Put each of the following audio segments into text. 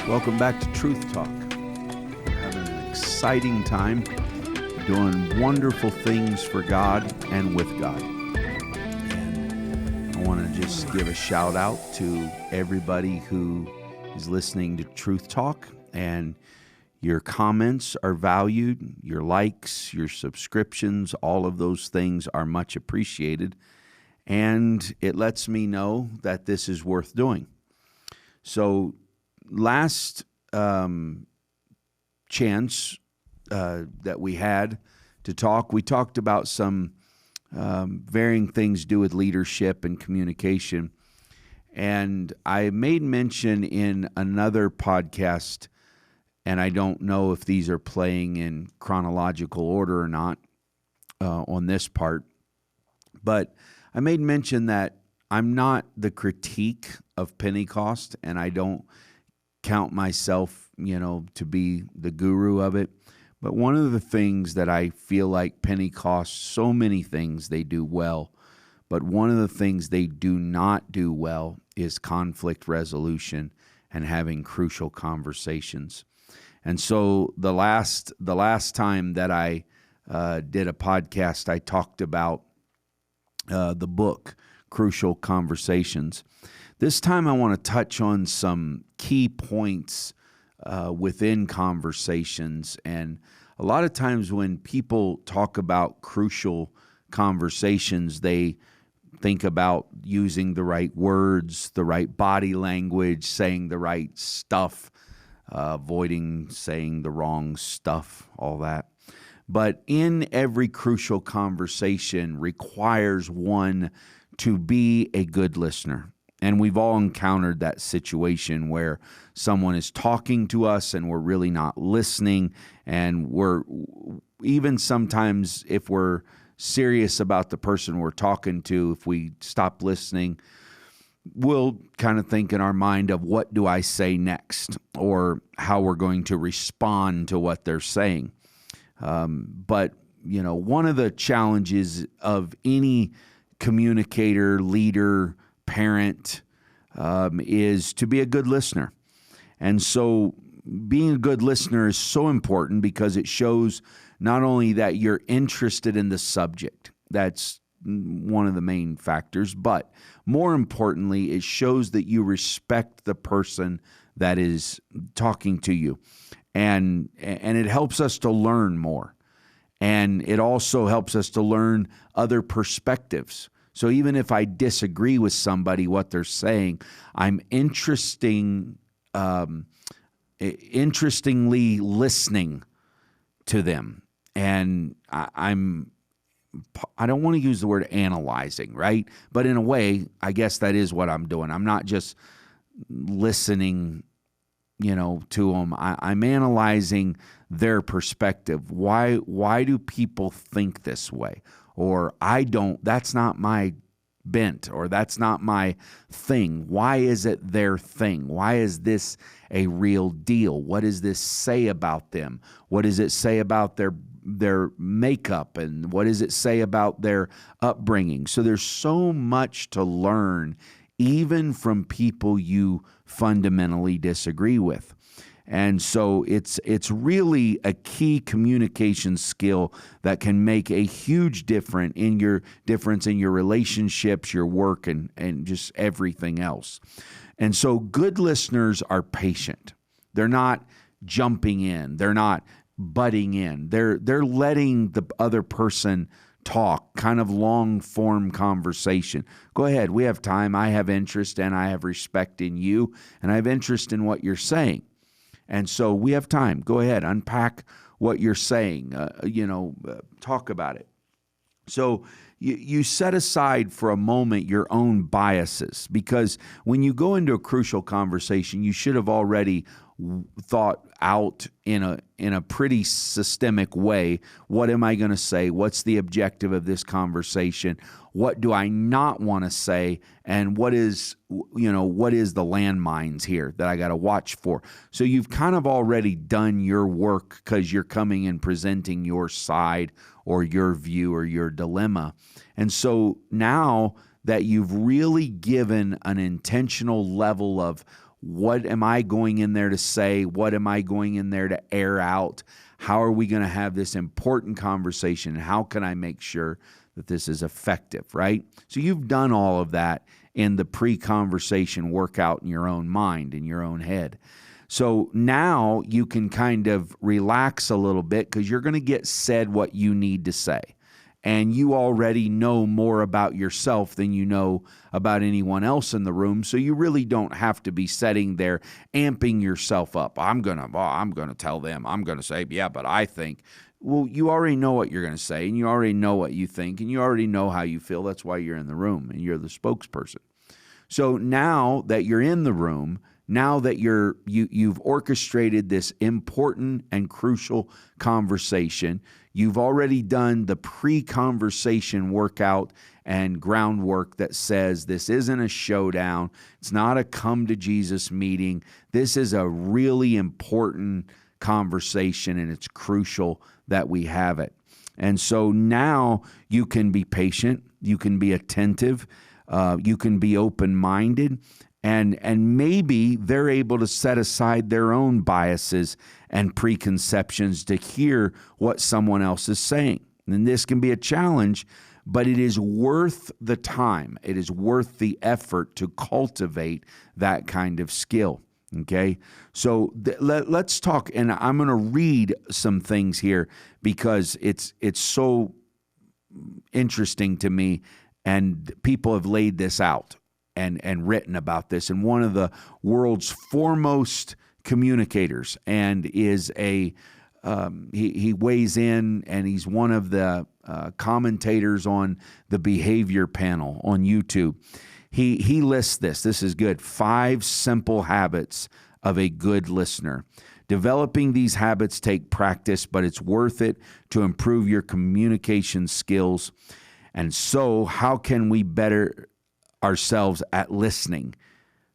Welcome back to Truth Talk. We're having an exciting time doing wonderful things for God and with God. And I want to just give a shout out to everybody who is listening to Truth Talk, and your comments are valued, your likes, your subscriptions, all of those things are much appreciated, and it lets me know that this is worth doing. So last chance that we had to talk, we talked about some varying things to do with leadership and communication. And I made mention in another podcast, and I don't know if these are playing in chronological order or not on this part, but I made mention that I'm not the critique of Pentecost, and I don't count myself, to be the guru of it. But one of the things that I feel like Pentecost, so many things they do well, but one of the things they do not do well is conflict resolution and having crucial conversations. And so the last time that I did a podcast, I talked about the book, Crucial Conversations. This time I want to touch on some key points within conversations. And a lot of times when people talk about crucial conversations, they think about using the right words, the right body language, saying the right stuff, avoiding saying the wrong stuff, all that. But in every crucial conversation requires one to be a good listener. And we've all encountered that situation where someone is talking to us and we're really not listening. And we're even sometimes, if we're serious about the person we're talking to, if we stop listening, we'll kind of think in our mind of what do I say next, or how we're going to respond to what they're saying. But one of the challenges of any communicator, leader, parent, is to be a good listener. And so being a good listener is so important because it shows not only that you're interested in the subject, that's one of the main factors, but more importantly, it shows that you respect the person that is talking to you. And it helps us to learn more. And it also helps us to learn other perspectives. So even if I disagree with somebody, what they're saying, I'm interestingly listening to them. And I don't want to use the word analyzing, right? But in a way, I guess that is what I'm doing. I'm not just listening, to them. I'm analyzing their perspective. Why do people think this way? Or that's not my bent, or that's not my thing. Why is it their thing? Why is this a real deal? What does this say about them? What does it say about their makeup? And what does it say about their upbringing? So there's so much to learn, even from people you fundamentally disagree with. And so it's really a key communication skill that can make a huge difference in your relationships, your work, and just everything else. And so good listeners are patient. They're not jumping in. They're not butting in. They're letting the other person talk, kind of long-form conversation. Go ahead. We have time. I have interest, and I have respect in you, and I have interest in what you're saying. And so we have time. Go ahead, unpack what you're saying, talk about it. So you set aside for a moment your own biases, because when you go into a crucial conversation, you should have already thought out in a pretty systemic way. What am I going to say? What's the objective of this conversation? What do I not want to say? And what is the landmines here that I got to watch for? So you've kind of already done your work because you're coming and presenting your side or your view or your dilemma. And so now that you've really given an intentional level of what am I going in there to say? What am I going in there to air out? How are we going to have this important conversation? How can I make sure that this is effective, right? So you've done all of that in the pre-conversation workout in your own mind, in your own head. So now you can kind of relax a little bit because you're going to get said what you need to say. And you already know more about yourself than you know about anyone else in the room. So you really don't have to be sitting there amping yourself up. I'm going to tell them. I'm going to say, yeah, but I think. Well, you already know what you're going to say, and you already know what you think, and you already know how you feel. That's why you're in the room, and you're the spokesperson. So now that you're in the room, now that you've orchestrated this important and crucial conversation, you've already done the pre-conversation workout and groundwork that says this isn't a showdown. It's not a come to Jesus meeting. This is a really important conversation, and it's crucial that we have it. And so now you can be patient, you can be attentive, you can be open-minded, and maybe they're able to set aside their own biases and preconceptions to hear what someone else is saying. And this can be a challenge, but it is worth the time. It is worth the effort to cultivate that kind of skill. Okay, so let's talk, and I'm going to read some things here because it's so interesting to me, and people have laid this out and written about this. And one of the world's foremost communicators, and is he weighs in, and he's one of the commentators on the Behavior Panel on YouTube. He lists this. This is good. 5 simple habits of a good listener. Developing these habits take practice, but it's worth it to improve your communication skills. And so, how can we better ourselves at listening?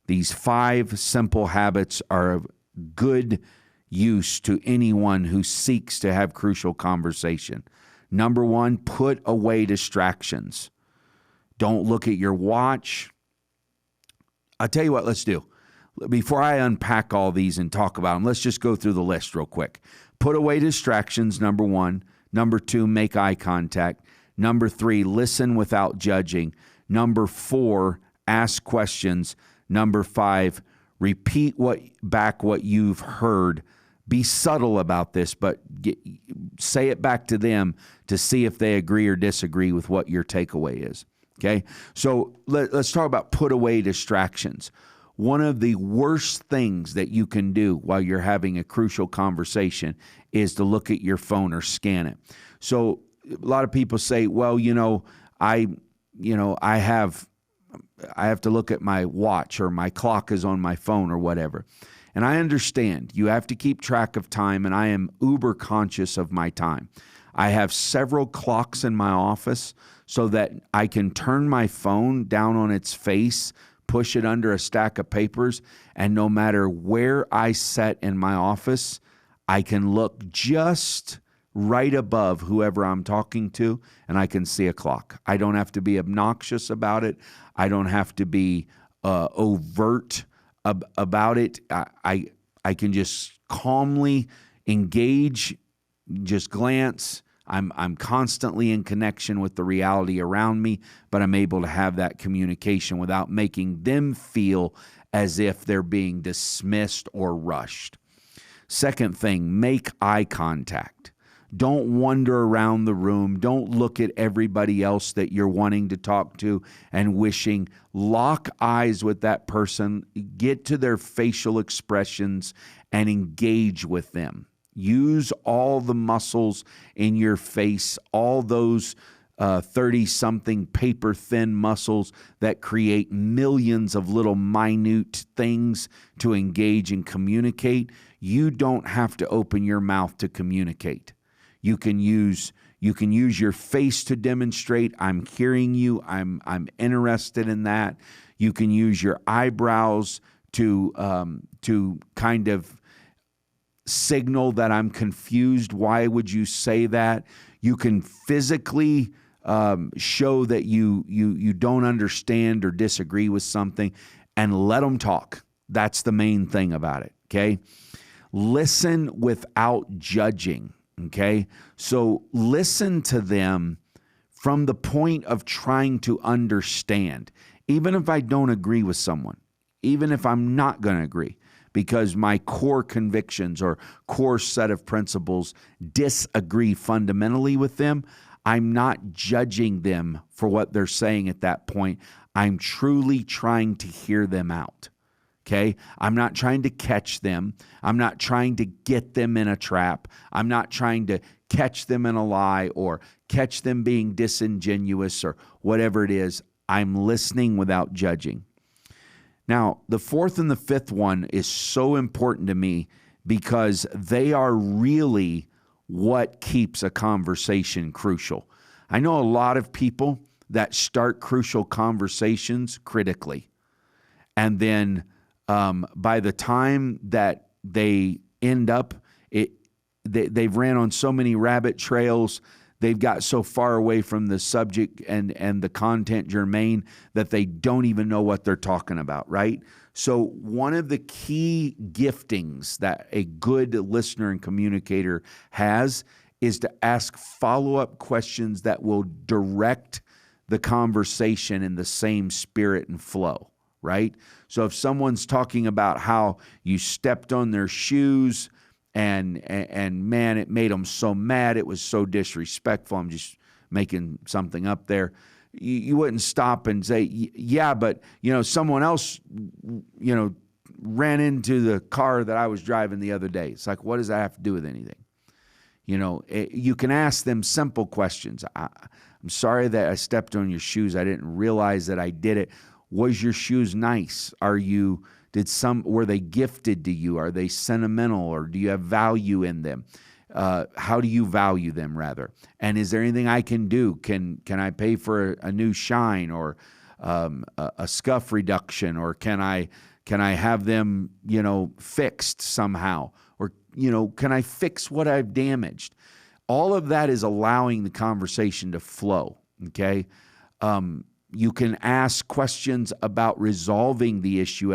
These 5 simple habits are of good use to anyone who seeks to have crucial conversation. Number 1, put away distractions. Don't look at your watch. I'll tell you what, let's do. Before I unpack all these and talk about them, let's just go through the list real quick. Put away distractions, number 1. Number 2, make eye contact. Number 3, listen without judging. Number 4, ask questions. Number 5, repeat back what you've heard. Be subtle about this, but say it back to them to see if they agree or disagree with what your takeaway is. Okay, so let's talk about put away distractions. One of the worst things that you can do while you're having a crucial conversation is to look at your phone or scan it. So a lot of people say, well, I have to look at my watch, or my clock is on my phone, or whatever. And I understand you have to keep track of time, and I am uber conscious of my time. I have several clocks in my office so that I can turn my phone down on its face, push it under a stack of papers, and no matter where I sit in my office, I can look just right above whoever I'm talking to, and I can see a clock. I don't have to be obnoxious about it. I don't have to be overt about it. I can just calmly engage, just glance. I'm constantly in connection with the reality around me, but I'm able to have that communication without making them feel as if they're being dismissed or rushed. Second thing, make eye contact. Don't wander around the room. Don't look at everybody else that you're wanting to talk to and wishing. Lock eyes with that person. Get to their facial expressions and engage with them. Use all the muscles in your face, all those 30-something paper-thin muscles that create millions of little minute things to engage and communicate. You don't have to open your mouth to communicate. You can use your face to demonstrate, I'm hearing you, I'm interested in that. You can use your eyebrows to kind of signal that I'm confused. Why would you say that? You can physically show that you don't understand or disagree with something, and let them talk. That's the main thing about it, okay? Listen without judging, okay? So listen to them from the point of trying to understand, even if I don't agree with someone, even if I'm not going to agree, because my core convictions or core set of principles disagree fundamentally with them. I'm not judging them for what they're saying at that point. I'm truly trying to hear them out, okay? I'm not trying to catch them. I'm not trying to get them in a trap. I'm not trying to catch them in a lie or catch them being disingenuous or whatever it is. I'm listening without judging. Now, the fourth and the fifth one is so important to me because they are really what keeps a conversation crucial. I know a lot of people that start crucial conversations critically. And then by the time that they end up, they've ran on so many rabbit trails, they've got so far away from the subject and the content germane that they don't even know what they're talking about, right? So one of the key giftings that a good listener and communicator has is to ask follow-up questions that will direct the conversation in the same spirit and flow, right? So if someone's talking about how you stepped on their shoes and man, it made them so mad, it was so disrespectful, I'm just making something up there, you wouldn't stop and say, yeah, but, someone else, ran into the car that I was driving the other day. It's like, what does that have to do with anything? You can ask them simple questions. I'm sorry that I stepped on your shoes. I didn't realize that I did it. Was your shoes nice? Were they gifted to you? Are they sentimental, or do you have value in them? How do you value them, rather? And is there anything I can do? Can I pay for a new shine or a scuff reduction, or can I have them fixed somehow, or can I fix what I've damaged? All of that is allowing the conversation to flow. Okay. You can ask questions about resolving the issue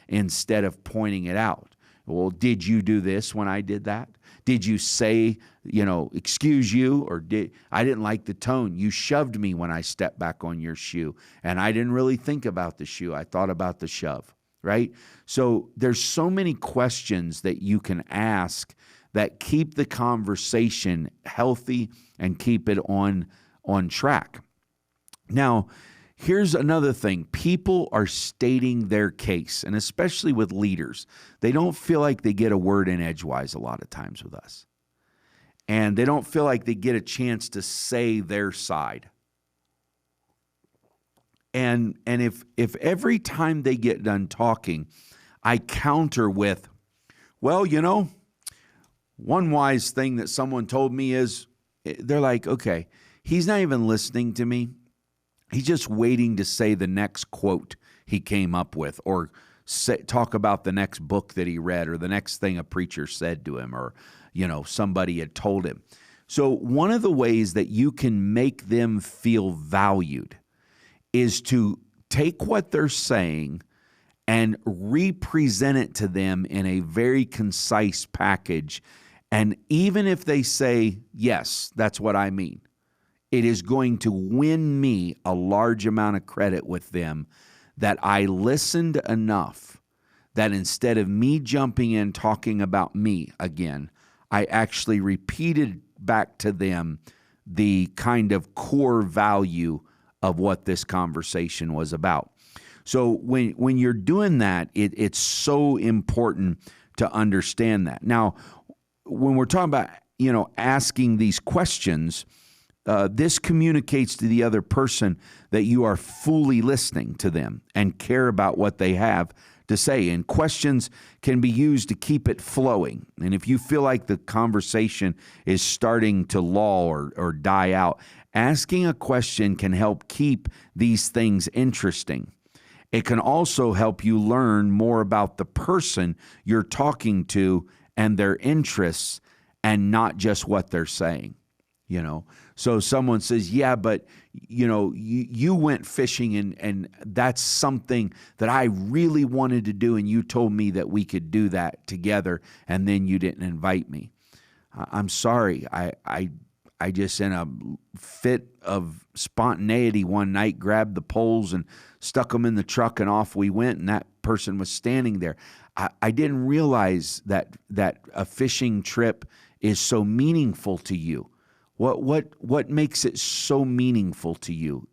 instead of pointing it out. Well, did you do this when I did that? Did you say, excuse you, or I didn't like the tone. You shoved me when I stepped back on your shoe, and I didn't really think about the shoe. I thought about the shove, right? So there's so many questions that you can ask that keep the conversation healthy and keep it on track. Now, here's another thing. People are stating their case, and especially with leaders, they don't feel like they get a word in edgewise a lot of times with us. And they don't feel like they get a chance to say their side. And if every time they get done talking, I counter with, well, one wise thing that someone told me is, they're like, okay, he's not even listening to me. He's just waiting to say the next quote he came up with, or talk about the next book that he read, or the next thing a preacher said to him, or, somebody had told him. So one of the ways that you can make them feel valued is to take what they're saying and represent it to them in a very concise package. And even if they say, yes, that's what I mean, it is going to win me a large amount of credit with them that I listened enough that instead of me jumping in talking about me again, I actually repeated back to them the kind of core value of what this conversation was about. So when you're doing that, it's so important to understand that. Now, when we're talking about, asking these questions, This communicates to the other person that you are fully listening to them and care about what they have to say. And questions can be used to keep it flowing. And if you feel like the conversation is starting to lull or die out, asking a question can help keep these things interesting. It can also help you learn more about the person you're talking to and their interests, and not just what they're saying. So someone says, yeah, but you went fishing and that's something that I really wanted to do, and you told me that we could do that together, and then you didn't invite me. I'm sorry. I just, in a fit of spontaneity one night, grabbed the poles and stuck them in the truck, and off we went, and that person was standing there. I didn't realize that a fishing trip is so meaningful to you. What makes it so meaningful to you?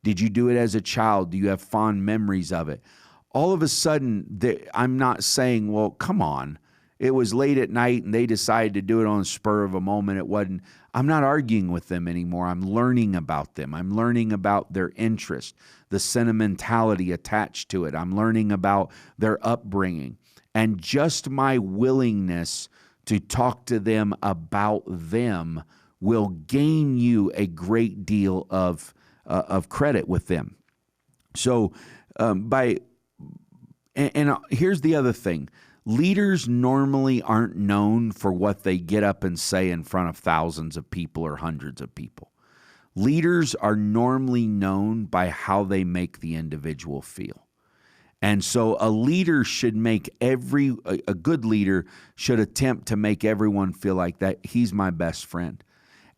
Did you do it as a child? Do you have fond memories of it? All of a sudden, I'm not saying, well, come on. It was late at night and they decided to do it on the spur of a moment. It wasn't. I'm not arguing with them anymore. I'm learning about them. I'm learning about their interest, the sentimentality attached to it. I'm learning about their upbringing. And just my willingness to talk to them about them will gain you a great deal of credit with them. So here's the other thing. Leaders normally aren't known for what they get up and say in front of thousands of people or hundreds of people. Leaders are normally known by how they make the individual feel. And so a leader should a good leader should attempt to make everyone feel like that he's my best friend.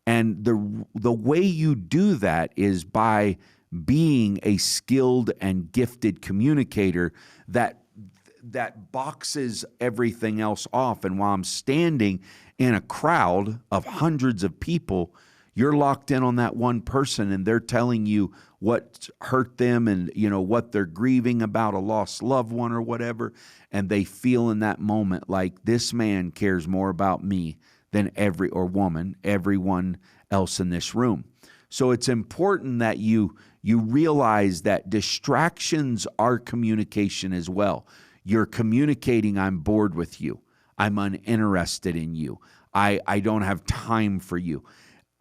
And the way you do that is by being a skilled and gifted communicator that boxes everything else off. And while I'm standing in a crowd of hundreds of people, you're locked in on that one person, and they're telling you what hurt them and what they're grieving about, a lost loved one or whatever. And they feel in that moment like this man cares more about me than everyone else in this room. So it's important that you realize that distractions are communication as well. You're communicating, I'm bored with you. I'm uninterested in you. I don't have time for you.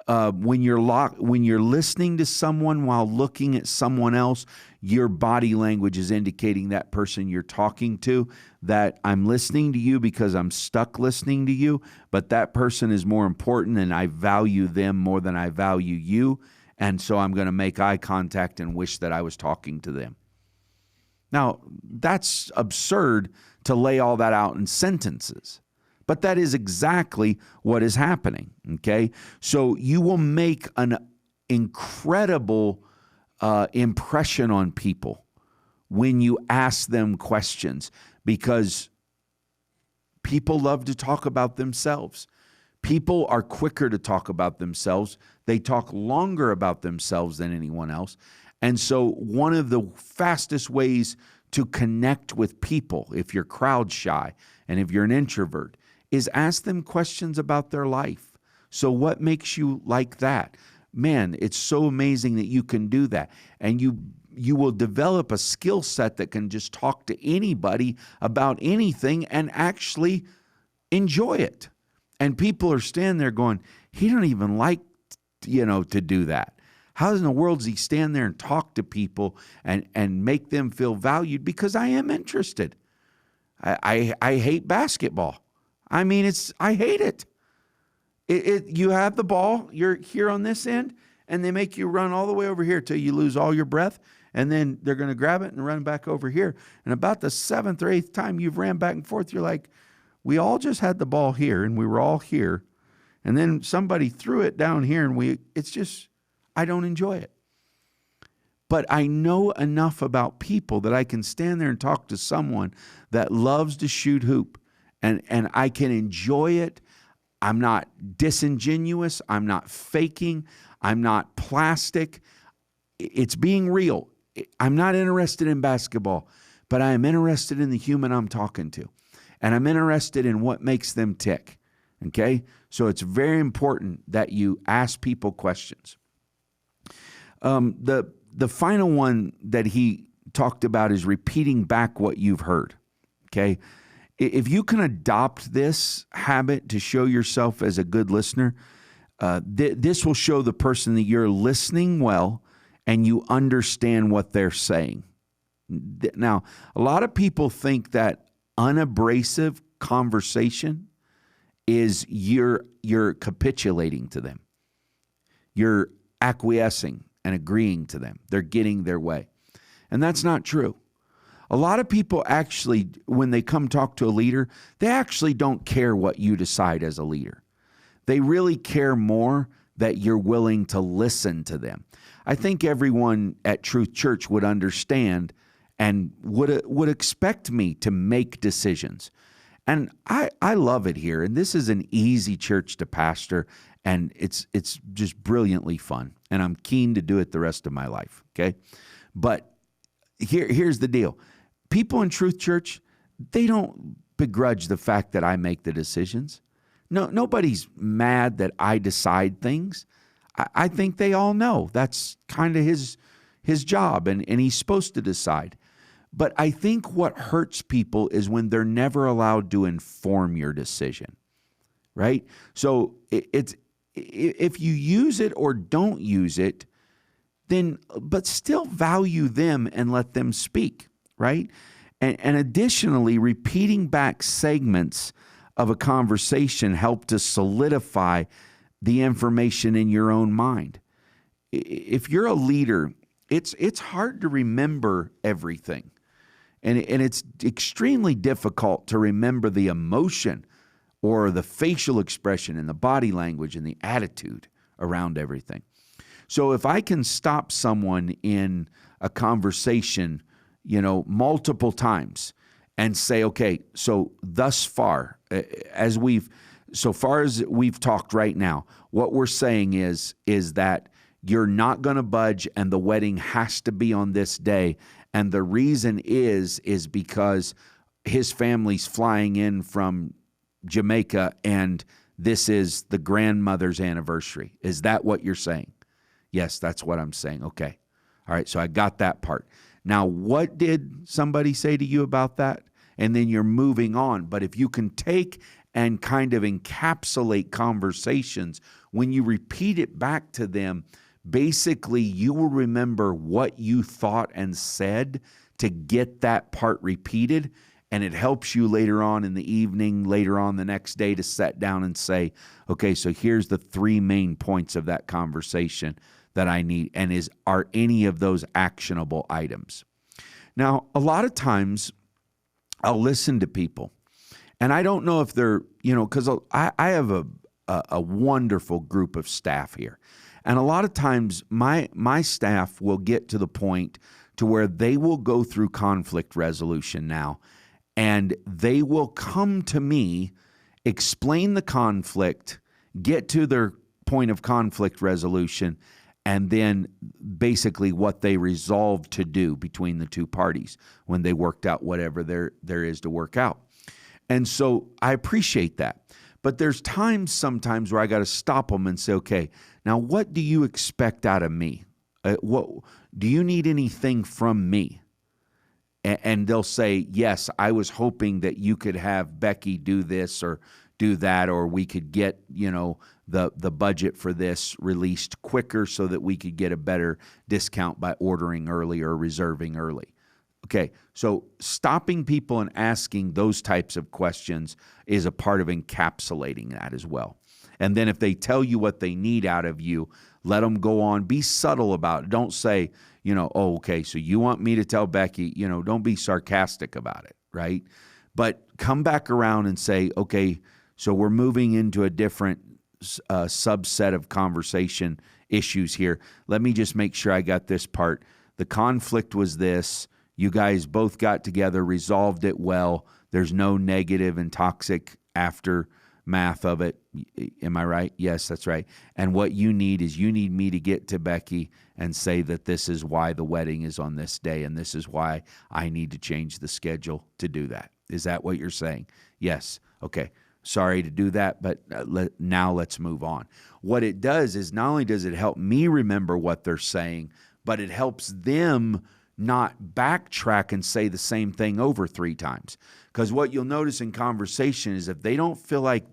When you're listening to someone while looking at someone else, your body language is indicating that person you're talking to that I'm listening to you because I'm stuck listening to you, but that person is more important and I value them more than I value you, and so I'm going to make eye contact and wish that I was talking to them. Now, that's absurd to lay all that out in sentences. But that is exactly what is happening, okay? So you will make an incredible impression on people when you ask them questions, because people love to talk about themselves. People are quicker to talk about themselves. They talk longer about themselves than anyone else. And so one of the fastest ways to connect with people, if you're crowd shy and if you're an introvert, is ask them questions about their life. So what makes you like that? Man, it's so amazing that you can do that. And you will develop a skill set that can just talk to anybody about anything and actually enjoy it. And people are standing there going, he don't even like, to do that. How in the world does he stand there and talk to people and make them feel valued? Because I am interested. I hate basketball. I hate it. You have the ball, you're here on this end, and they make you run all the way over here till you lose all your breath, and then they're going to grab it and run back over here. And about the 7th or 8th time you've ran back and forth, you're like, we all just had the ball here, and we were all here, and then somebody threw it down here, and I don't enjoy it. But I know enough about people that I can stand there and talk to someone that loves to shoot hoop. And I can enjoy it. I'm not disingenuous. I'm not faking. I'm not plastic. It's being real. I'm not interested in basketball, but I am interested in the human I'm talking to. And I'm interested in what makes them tick. Okay? So it's very important that you ask people questions. The final one that he talked about is repeating back what you've heard. Okay? If you can adopt this habit to show yourself as a good listener, this will show the person that you're listening well and you understand what they're saying. Now, a lot of people think that unabrasive conversation is you're capitulating to them. You're acquiescing and agreeing to them. They're getting their way. And that's not true. A lot of people actually, when they come talk to a leader, they actually don't care what you decide as a leader. They really care more that you're willing to listen to them. I think everyone at Truth Church would understand and would expect me to make decisions. And I love it here. And this is an easy church to pastor, and it's just brilliantly fun. And I'm keen to do it the rest of my life, okay? But here's the deal. People in Truth Church, they don't begrudge the fact that I make the decisions. No, nobody's mad that I decide things. I think they all know that's kind of his job, and he's supposed to decide. But I think what hurts people is when they're never allowed to inform your decision, right? So it's if you use it or don't use it, then but still value them and let them speak, right? And additionally, repeating back segments of a conversation help to solidify the information in your own mind. If you're a leader, it's hard to remember everything. And it's extremely difficult to remember the emotion or the facial expression and the body language and the attitude around everything. So if I can stop someone in a conversation, multiple times and say, okay, so thus far, as we've talked right now, what we're saying is that you're not going to budge and the wedding has to be on this day. And the reason is because his family's flying in from Jamaica and this is the grandmother's anniversary. Is that what you're saying? Yes, that's what I'm saying. Okay. All right. So I got that part. Now, what did somebody say to you about that? And then you're moving on. But if you can take and kind of encapsulate conversations, when you repeat it back to them, basically you will remember what you thought and said to get that part repeated. And it helps you later on in the evening, later on the next day to sit down and say, okay, so here's the 3 main points of that conversation that I need. And are any of those actionable items? Now, a lot of times I'll listen to people and I don't know if they're, because I have a wonderful group of staff here. And a lot of times my staff will get to the point to where they will go through conflict resolution now, and they will come to me, explain the conflict, get to their point of conflict resolution, and then basically what they resolved to do between the two parties when they worked out whatever there is to work out. And so I appreciate that. But there's sometimes where I got to stop them and say, okay, now what do you expect out of me? What do you need anything from me? And they'll say, yes, I was hoping that you could have Becky do this or do that, or we could get, the budget for this released quicker so that we could get a better discount by ordering early or reserving early. Okay, so stopping people and asking those types of questions is a part of encapsulating that as well. And then if they tell you what they need out of you, let them go on. Be subtle about it. Don't say, oh, okay, so you want me to tell Becky, don't be sarcastic about it, right? But come back around and say, okay, so we're moving into a different subset of conversation issues here. Let me just make sure I got this part. The conflict was this. You guys both got together, resolved it well. There's no negative and toxic aftermath of it. Am I right? Yes, that's right. And what you need me to get to Becky and say that this is why the wedding is on this day and this is why I need to change the schedule to do that. Is that what you're saying? Yes. Okay. sorry to do that, but now let's move on. What it does is not only does it help me remember what they're saying, but it helps them not backtrack and say the same thing over 3 times. Because what you'll notice in conversation is if they don't feel like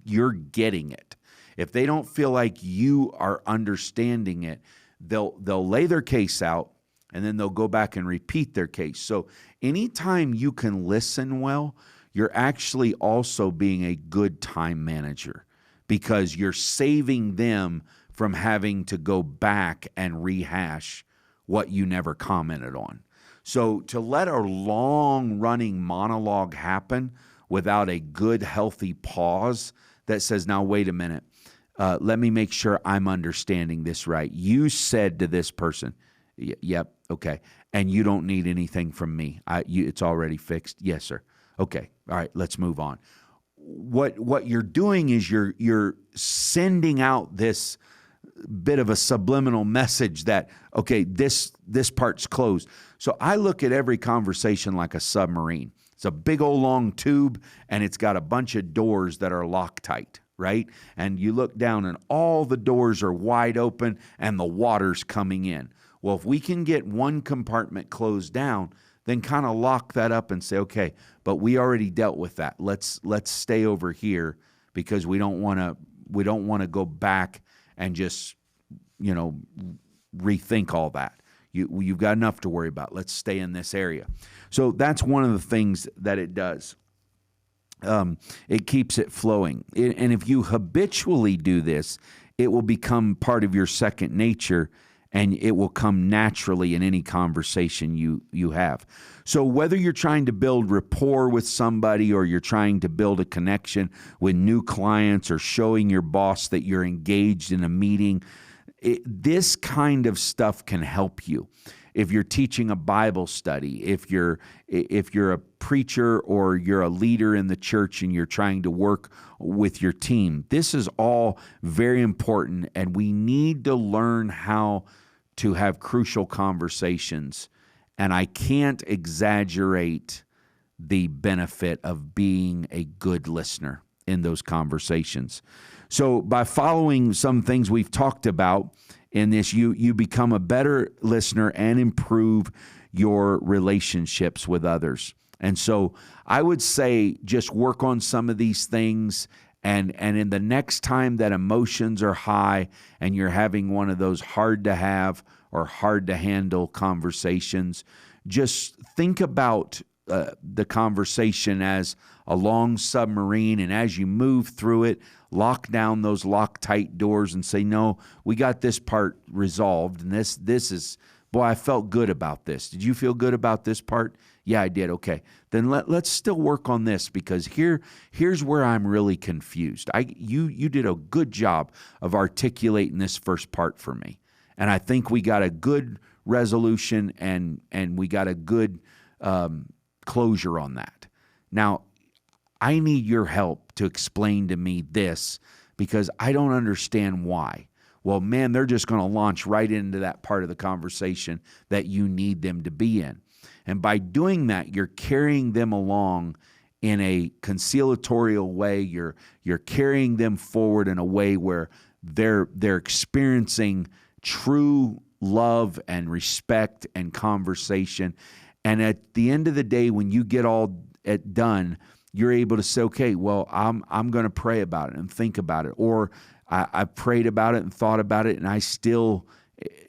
you're getting it, if they don't feel like you are understanding it, they'll lay their case out and then they'll go back and repeat their case. So anytime you can listen well, you're actually also being a good time manager because you're saving them from having to go back and rehash what you never commented on. So to let a long-running monologue happen without a good, healthy pause that says, now, wait a minute, let me make sure I'm understanding this right. You said to this person, yep, okay, and you don't need anything from me. It's already fixed. Yes, sir. Okay, all right, let's move on. What you're doing is you're sending out this bit of a subliminal message that, okay, this part's closed. So I look at every conversation like a submarine. It's a big old long tube, and it's got a bunch of doors that are Loctite, right? And you look down, and all the doors are wide open, and the water's coming in. Well, if we can get one compartment closed down, then kind of lock that up and say, okay, but we already dealt with that. Let's stay over here because we don't want to go back and just, rethink all that. You've got enough to worry about. Let's stay in this area. So that's one of the things that it does. It keeps it flowing. And if you habitually do this, it will become part of your second nature, and it will come naturally in any conversation you have. So whether you're trying to build rapport with somebody or you're trying to build a connection with new clients or showing your boss that you're engaged in a meeting, this kind of stuff can help you. If you're teaching a Bible study, if you're a preacher or you're a leader in the church and you're trying to work with your team, this is all very important, and we need to learn how to have crucial conversations. And I can't exaggerate the benefit of being a good listener in those conversations. So by following some things we've talked about in this, you become a better listener and improve your relationships with others. And so I would say just work on some of these things, and in the next time that emotions are high and you're having one of those hard to have or hard to handle conversations, just think about the conversation as a long submarine, and as you move through it, lock down those Loctite doors and say, no, we got this part resolved, and this is, boy, I felt good about this. Did you feel good about this part? Yeah, I did. Okay. Then let's still work on this, because here's where I'm really confused. You did a good job of articulating this first part for me, and I think we got a good resolution and we got a good closure on that. Now, I need your help to explain to me this, because I don't understand why. Well, man, they're just going to launch right into that part of the conversation that you need them to be in. And by doing that, you're carrying them along in a conciliatorial way. You're carrying them forward in a way where they're experiencing true love and respect and conversation. And at the end of the day, when you get all done, you're able to say, okay, well, I'm going to pray about it and think about it. Or I prayed about it and thought about it, and I still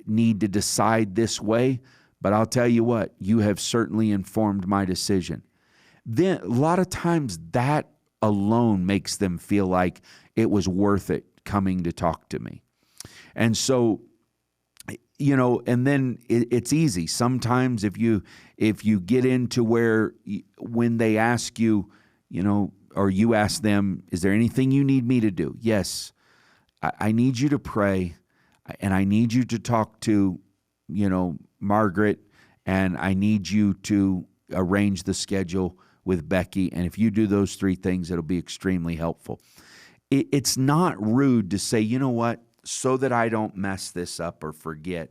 need to decide this way. But I'll tell you what, you have certainly informed my decision. Then a lot of times that alone makes them feel like it was worth it coming to talk to me. And so, and then it's easy. Sometimes if you get into where when they ask you, or you ask them, is there anything you need me to do? Yes, I need you to pray, and I need you to talk to, Margaret, and I need you to arrange the schedule with Becky. And if you do those 3 things, it'll be extremely helpful. It's not rude to say, you know what, so that I don't mess this up or forget,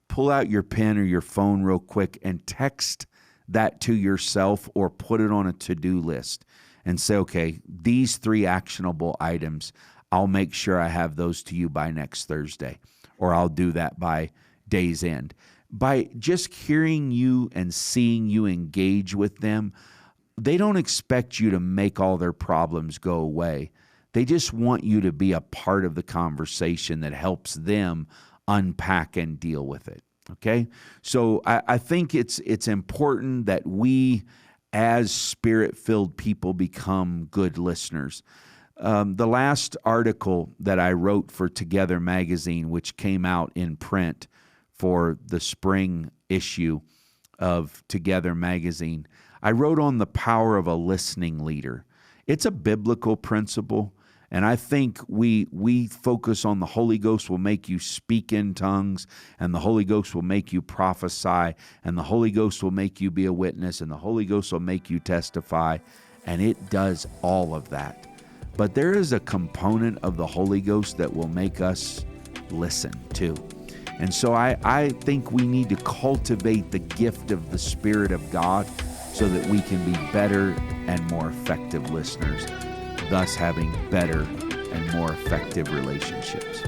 pull out your pen or your phone real quick and text that to yourself or put it on a to-do list. and say, okay, these 3 actionable items, I'll make sure I have those to you by next Thursday, or I'll do that by day's end. By just hearing you and seeing you engage with them, they don't expect you to make all their problems go away. They just want you to be a part of the conversation that helps them unpack and deal with it. Okay? So I think it's important that we, as Spirit-filled people, become good listeners. The last article that I wrote for Together Magazine, which came out in print for the spring issue of Together Magazine, I wrote on the power of a listening leader. It's a biblical principle, and I think we focus on the Holy Ghost will make you speak in tongues, and the Holy Ghost will make you prophesy, and the Holy Ghost will make you be a witness, and the Holy Ghost will make you testify, and it does all of that. But there is a component of the Holy Ghost that will make us listen too. And so I think we need to cultivate the gift of the Spirit of God so that we can be better and more effective listeners, thus having better and more effective relationships.